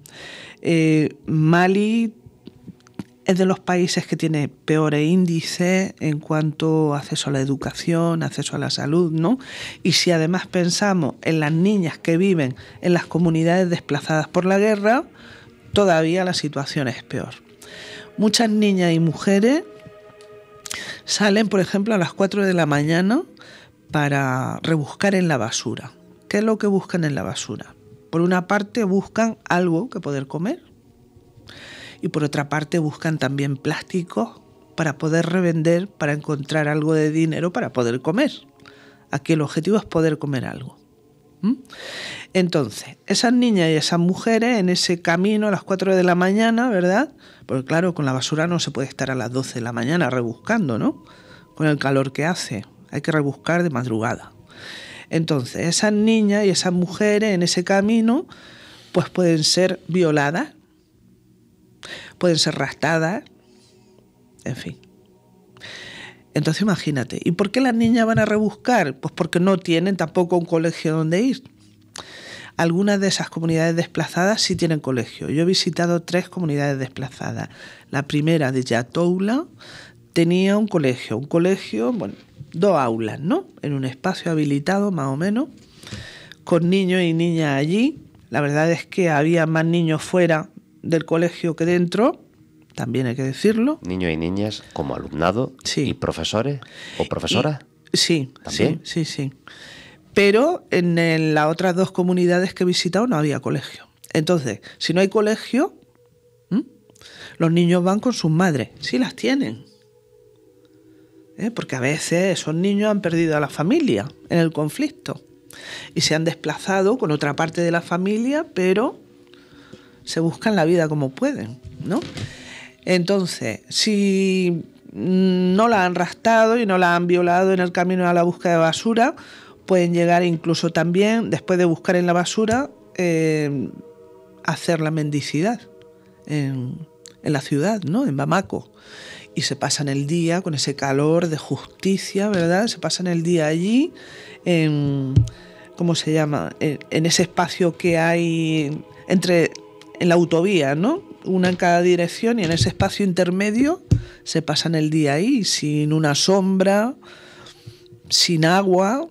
Mali es de los países que tiene peores índices en cuanto a acceso a la educación, acceso a la salud, ¿no? Y si además pensamos en las niñas que viven en las comunidades desplazadas por la guerra, todavía la situación es peor. Muchas niñas y mujeres salen, por ejemplo, a las 4 de la mañana para rebuscar en la basura. ¿Qué es lo que buscan en la basura? Por una parte buscan algo que poder comer y por otra parte buscan también plásticos para poder revender, para encontrar algo de dinero para poder comer. Aquí el objetivo es poder comer algo. Entonces, esas niñas y esas mujeres en ese camino a las 4 de la mañana, ¿verdad? Porque claro, con la basura no se puede estar a las 12 de la mañana rebuscando, ¿no? Con el calor que hace, hay que rebuscar de madrugada. Entonces, esas niñas y esas mujeres en ese camino, pues pueden ser violadas, pueden ser raptadas, en fin. Entonces imagínate, ¿y por qué las niñas van a rebuscar? Pues porque no tienen tampoco un colegio donde ir. Algunas de esas comunidades desplazadas sí tienen colegio. Yo he visitado 3 comunidades desplazadas. La primera de Yatoula tenía un colegio, bueno, 2 aulas, ¿no? En un espacio habilitado más o menos, con niños y niñas allí. La verdad es que había más niños fuera del colegio que dentro, también hay que decirlo. Niños y niñas como alumnado, sí. ¿Y profesores o profesoras? Sí, ¿también? Sí. Pero en las otras 2 comunidades que he visitado no había colegio. Entonces, si no hay colegio, los niños van con sus madres. Sí las tienen. Porque a veces esos niños han perdido a la familia en el conflicto y se han desplazado con otra parte de la familia, pero se buscan la vida como pueden, ¿no? Entonces, si no la han raptado y no la han violado en el camino a la búsqueda de basura, pueden llegar incluso también, después de buscar en la basura, hacer la mendicidad en la ciudad, ¿no? En Bamako. Y se pasan el día con ese calor de justicia, ¿verdad? Se pasan el día allí en, ¿cómo se llama? En ese espacio que hay en la autovía, ¿no? Una en cada dirección, y en ese espacio intermedio se pasan el día ahí, sin una sombra, sin agua.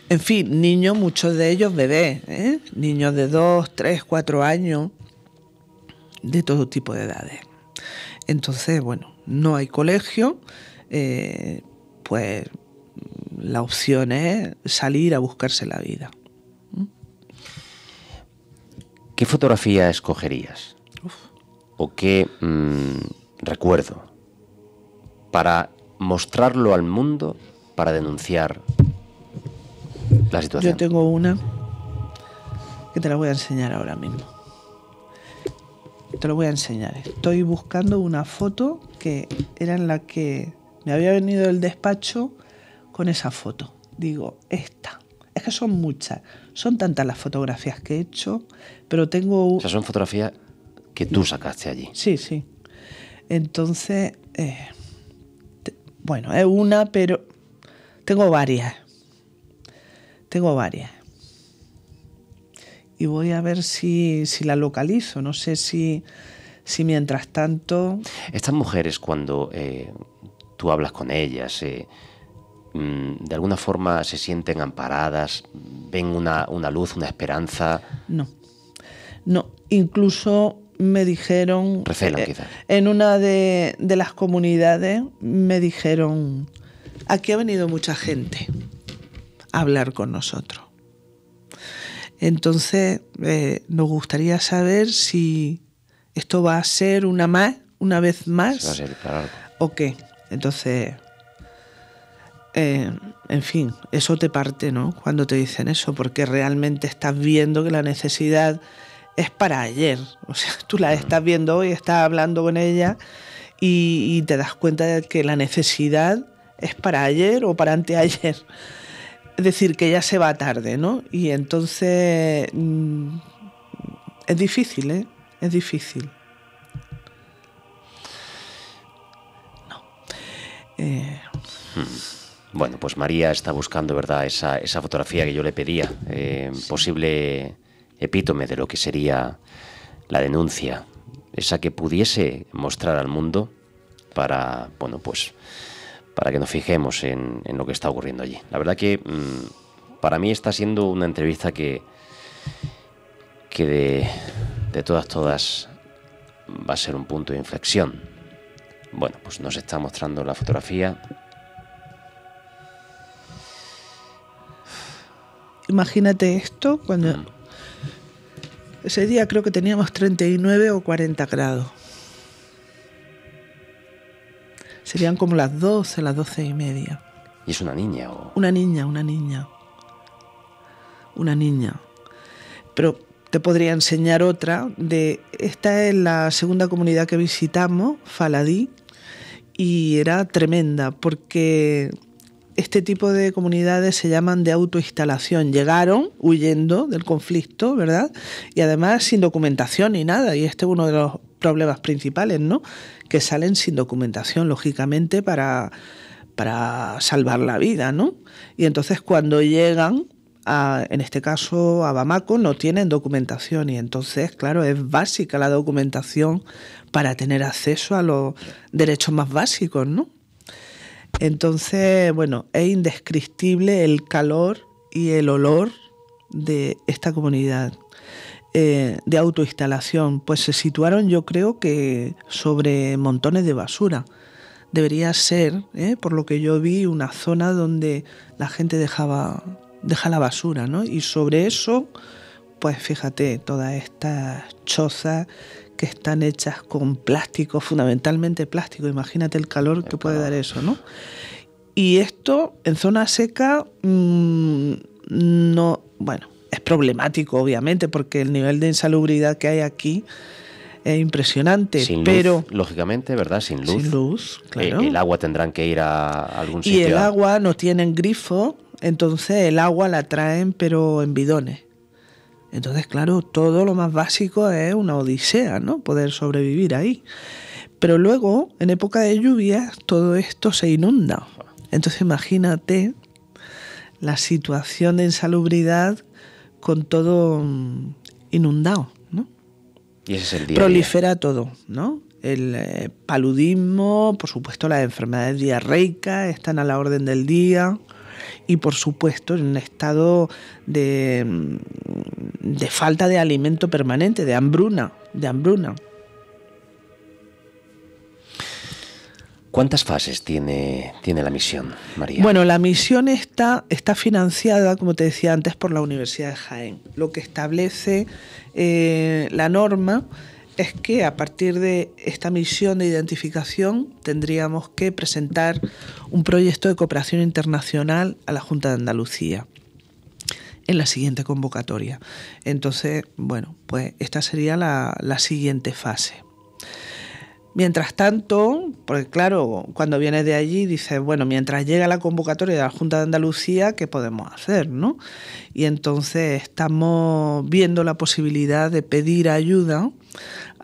En fin, niños, muchos de ellos bebés, niños de 2, 3, 4 años, de todo tipo de edades. Entonces, bueno, no hay colegio, pues la opción es salir a buscarse la vida. ¿Qué fotografía escogerías? ¿O qué recuerdo para mostrarlo al mundo, para denunciar la situación? Yo tengo una que te la voy a enseñar ahora mismo. Te lo voy a enseñar. Estoy buscando una foto que era en la que me había venido del despacho con esa foto. Digo, esta. Es que son muchas. Son tantas las fotografías que he hecho, pero tengo... O sea, son fotografías que tú sacaste allí. Sí. Entonces, bueno, es una, pero tengo varias. Y voy a ver si la localizo. No sé si mientras tanto... Estas mujeres, cuando tú hablas con ellas, de alguna forma se sienten amparadas, ven una luz, una esperanza. No, incluso me dijeron... Recelan, quizás. En una de las comunidades me dijeron, aquí ha venido mucha gente a hablar con nosotros. Entonces, nos gustaría saber si esto va a ser una una vez más? ¿Se va a servir para algo? ¿O qué? Entonces, en fin, eso te parte, ¿no? Cuando te dicen eso, porque realmente estás viendo que la necesidad es para ayer. O sea, tú la estás viendo hoy, estás hablando con ella y te das cuenta de que la necesidad es para ayer o para anteayer. Es decir, que ya se va tarde, ¿no? Y entonces es difícil, ¿eh? Es difícil. No. Bueno, pues María está buscando, ¿verdad?, esa fotografía que yo le pedía, posible epítome de lo que sería la denuncia, esa que pudiese mostrar al mundo para, bueno, pues para que nos fijemos en lo que está ocurriendo allí. La verdad que para mí está siendo una entrevista que de todas va a ser un punto de inflexión. Bueno, pues nos está mostrando la fotografía. Imagínate esto cuando... Ese día creo que teníamos 39 o 40 grados. Serían como las 12, las 12:30. ¿Y es una niña o...? Una niña. Pero te podría enseñar otra. Esta es la segunda comunidad que visitamos, Faladí, y era tremenda porque este tipo de comunidades se llaman de autoinstalación. Llegaron huyendo del conflicto, ¿verdad? Y además sin documentación ni nada. Y este es uno de los problemas principales, ¿no? Que salen sin documentación, lógicamente, para salvar la vida, ¿no? Y entonces cuando llegan, en este caso a Bamako, no tienen documentación. Y entonces, claro, es básica la documentación para tener acceso a los derechos más básicos, ¿no? Entonces, bueno, es indescriptible el calor y el olor de esta comunidad de autoinstalación. Pues se situaron, yo creo que sobre montones de basura. Debería ser, por lo que yo vi, una zona donde la gente deja la basura, ¿no? Y sobre eso, pues fíjate, todas estas chozas que están hechas con plástico, fundamentalmente plástico. Imagínate el calor que puede dar eso, ¿no? Y esto en zona seca no, bueno, es problemático obviamente porque el nivel de insalubridad que hay aquí es impresionante. Sin pero luz, lógicamente, ¿verdad? Sin luz. Sin luz, claro. El agua tendrán que ir a algún sitio. Y el agua no tienen grifo, entonces el agua la traen pero en bidones. Entonces, claro, todo lo más básico es una odisea, ¿no? Poder sobrevivir ahí. Pero luego, en época de lluvias, todo esto se inunda. Entonces, imagínate la situación de insalubridad con todo inundado, ¿no? Y ese es el día. Prolifera todo, ¿no? El paludismo, por supuesto, las enfermedades diarreicas están a la orden del día. Y por supuesto en un estado de falta de alimento permanente, de hambruna. ¿Cuántas fases tiene la misión, María? Bueno, la misión está financiada, como te decía antes, por la Universidad de Jaén. Lo que establece la norma es que a partir de esta misión de identificación tendríamos que presentar un proyecto de cooperación internacional a la Junta de Andalucía en la siguiente convocatoria. Entonces, bueno, pues esta sería la siguiente fase. Mientras tanto, porque claro, cuando vienes de allí dices, bueno, mientras llega la convocatoria de la Junta de Andalucía, ¿qué podemos hacer, no? Y entonces estamos viendo la posibilidad de pedir ayuda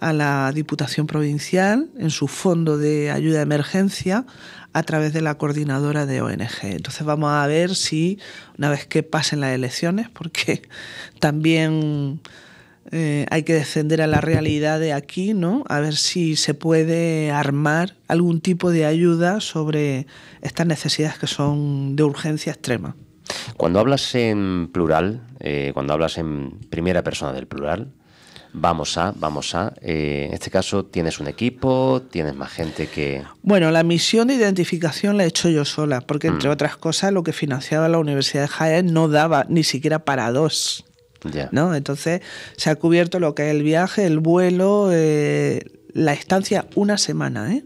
a la Diputación Provincial en su fondo de ayuda de emergencia a través de la coordinadora de ONG. Entonces vamos a ver si, una vez que pasen las elecciones, porque también hay que descender a la realidad de aquí, ¿no? A ver si se puede armar algún tipo de ayuda sobre estas necesidades que son de urgencia extrema. Cuando hablas en plural, cuando hablas en primera persona del plural, vamos a, en este caso, ¿tienes un equipo? ¿Tienes más gente que...? Bueno, la misión de identificación la he hecho yo sola, porque entre otras cosas lo que financiaba la Universidad de Jaén no daba ni siquiera para dos. Ya. ¿No? Entonces se ha cubierto lo que es el viaje, el vuelo, la estancia una semana, ¿eh?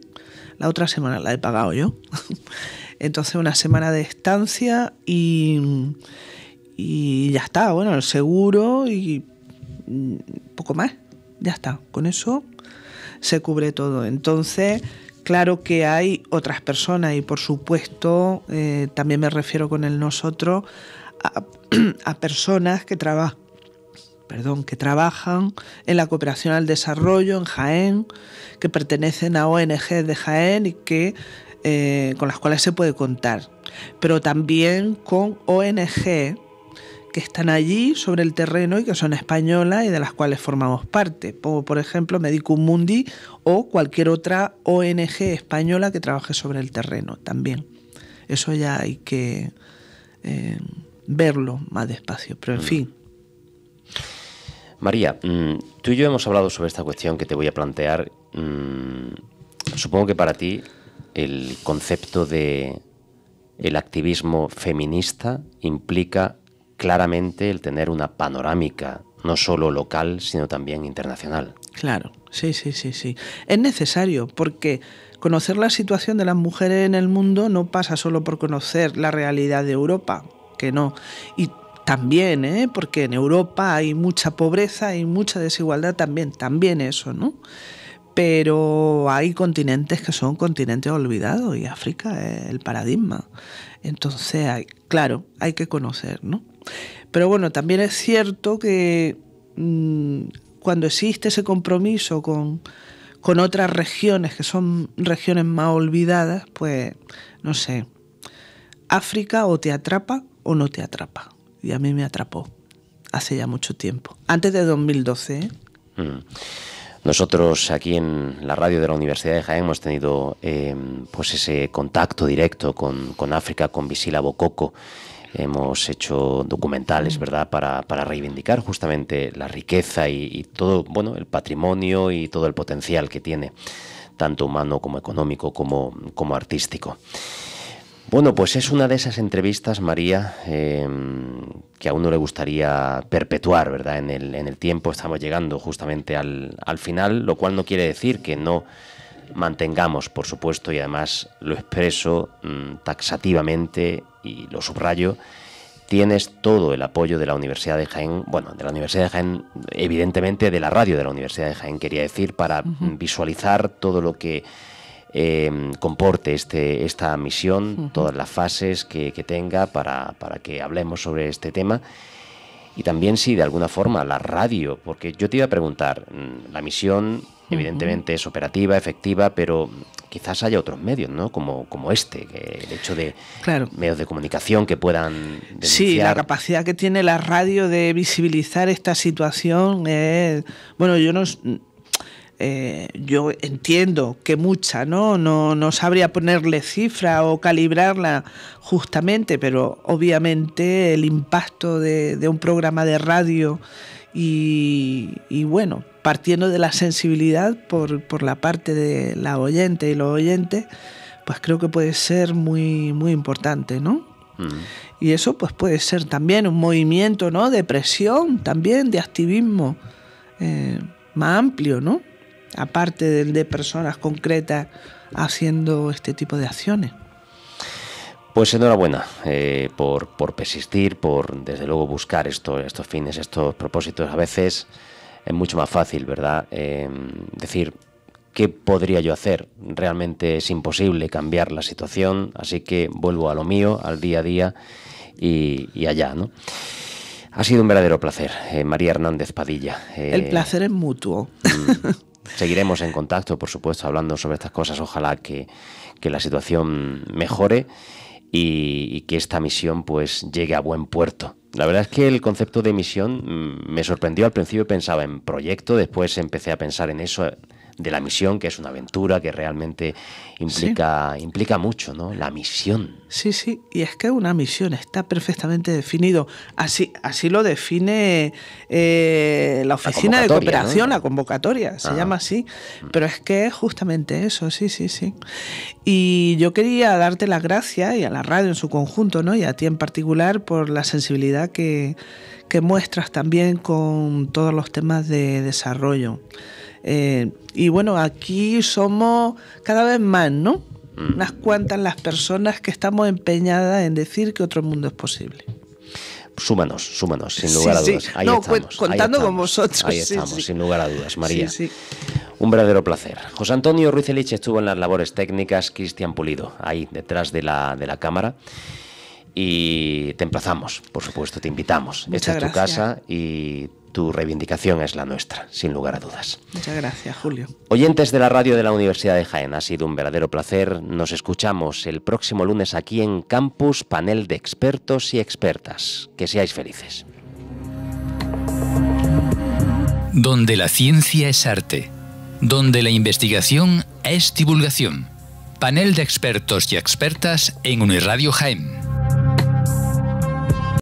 La otra semana la he pagado yo. Entonces una semana de estancia y ya está, bueno, el seguro y poco más, ya está. Con eso se cubre todo. Entonces, claro que hay otras personas y por supuesto, también me refiero con el nosotros a personas que trabajan en la cooperación al desarrollo en Jaén, que pertenecen a ONG de Jaén y que con las cuales se puede contar, pero también con ONG que están allí sobre el terreno y que son españolas y de las cuales formamos parte, como por ejemplo Medicum Mundi o cualquier otra ONG española que trabaje sobre el terreno también. Eso ya hay que verlo más despacio, pero en fin. María, tú y yo hemos hablado sobre esta cuestión que te voy a plantear. Supongo que para ti el concepto de el activismo feminista implica claramente el tener una panorámica no solo local, sino también internacional. Claro, sí. Es necesario porque conocer la situación de las mujeres en el mundo no pasa solo por conocer la realidad de Europa, que no. Y también, porque en Europa hay mucha pobreza y mucha desigualdad también eso, ¿no? Pero hay continentes que son continentes olvidados y África es el paradigma. Entonces, hay que conocer, ¿no? Pero bueno, también es cierto que cuando existe ese compromiso con otras regiones que son regiones más olvidadas, pues, no sé, África o te atrapa o no te atrapa. Y a mí me atrapó hace ya mucho tiempo, antes de 2012, ¿eh? Nosotros aquí en la radio de la Universidad de Jaén hemos tenido pues ese contacto directo con África, con Visila Bokoko. Hemos hecho documentales, ¿verdad?, para reivindicar justamente la riqueza y todo, bueno, el patrimonio y todo el potencial que tiene, tanto humano como económico como artístico. Bueno, pues es una de esas entrevistas, María, que a uno le gustaría perpetuar, ¿verdad? En el tiempo estamos llegando justamente al final, lo cual no quiere decir que no mantengamos, por supuesto, y además lo expreso taxativamente y lo subrayo, tienes todo el apoyo de la Universidad de Jaén, bueno, de la Universidad de Jaén, evidentemente de la radio de la Universidad de Jaén, quería decir, para visualizar todo lo que comporte esta misión, todas las fases que tenga para que hablemos sobre este tema. Y también, sí, de alguna forma, la radio, porque yo te iba a preguntar, la misión evidentemente es operativa, efectiva, pero quizás haya otros medios, ¿no? Como que el hecho de medios de comunicación que puedan denunciar. Sí, la capacidad que tiene la radio de visibilizar esta situación es... Bueno, yo entiendo que mucha, no sabría ponerle cifra o calibrarla justamente, pero obviamente el impacto de un programa de radio y bueno, partiendo de la sensibilidad por la parte de la oyente y los oyentes, pues creo que puede ser muy, muy importante, ¿no? Y eso pues puede ser también un movimiento, ¿no?, de presión, también de activismo más amplio, ¿no? Aparte de personas concretas haciendo este tipo de acciones. Pues enhorabuena por persistir, por desde luego buscar estos fines, estos propósitos. A veces es mucho más fácil, ¿verdad?, decir ¿qué podría yo hacer? Realmente es imposible cambiar la situación, así que vuelvo a lo mío, al día a día y allá, ¿no? Ha sido un verdadero placer, María Hernández Padilla. El placer es mutuo. Seguiremos en contacto, por supuesto, hablando sobre estas cosas. Ojalá que la situación mejore y que esta misión pues llegue a buen puerto. La verdad es que el concepto de misión me sorprendió. Al principio pensaba en proyecto, después empecé a pensar en eso de la misión, que es una aventura que realmente implica mucho, ¿no? La misión. Sí, y es que una misión está perfectamente definido. Así lo define la Oficina de Cooperación, ¿no? La convocatoria, se llama así. Pero es que es justamente eso, sí. Y yo quería darte las gracias, y a la radio en su conjunto, ¿no?, y a ti en particular, por la sensibilidad que muestras también con todos los temas de desarrollo. Y bueno, aquí somos cada vez más, ¿no? Unas cuantas las personas que estamos empeñadas en decir que otro mundo es posible. Súmanos, sin lugar a dudas. Ahí estamos, contando con vosotros. Ahí estamos, sin lugar a dudas, María. Sí. Un verdadero placer. José Antonio Ruiz Elich estuvo en las labores técnicas, Cristian Pulido, ahí detrás de la cámara. Y te emplazamos, por supuesto, te invitamos. Esta es tu casa y tu reivindicación es la nuestra, sin lugar a dudas. Muchas gracias, Julio. Oyentes de la radio de la Universidad de Jaén, ha sido un verdadero placer. Nos escuchamos el próximo lunes aquí en Campus, panel de expertos y expertas. Que seáis felices. Donde la ciencia es arte, donde la investigación es divulgación. Panel de expertos y expertas en Unirradio Jaén.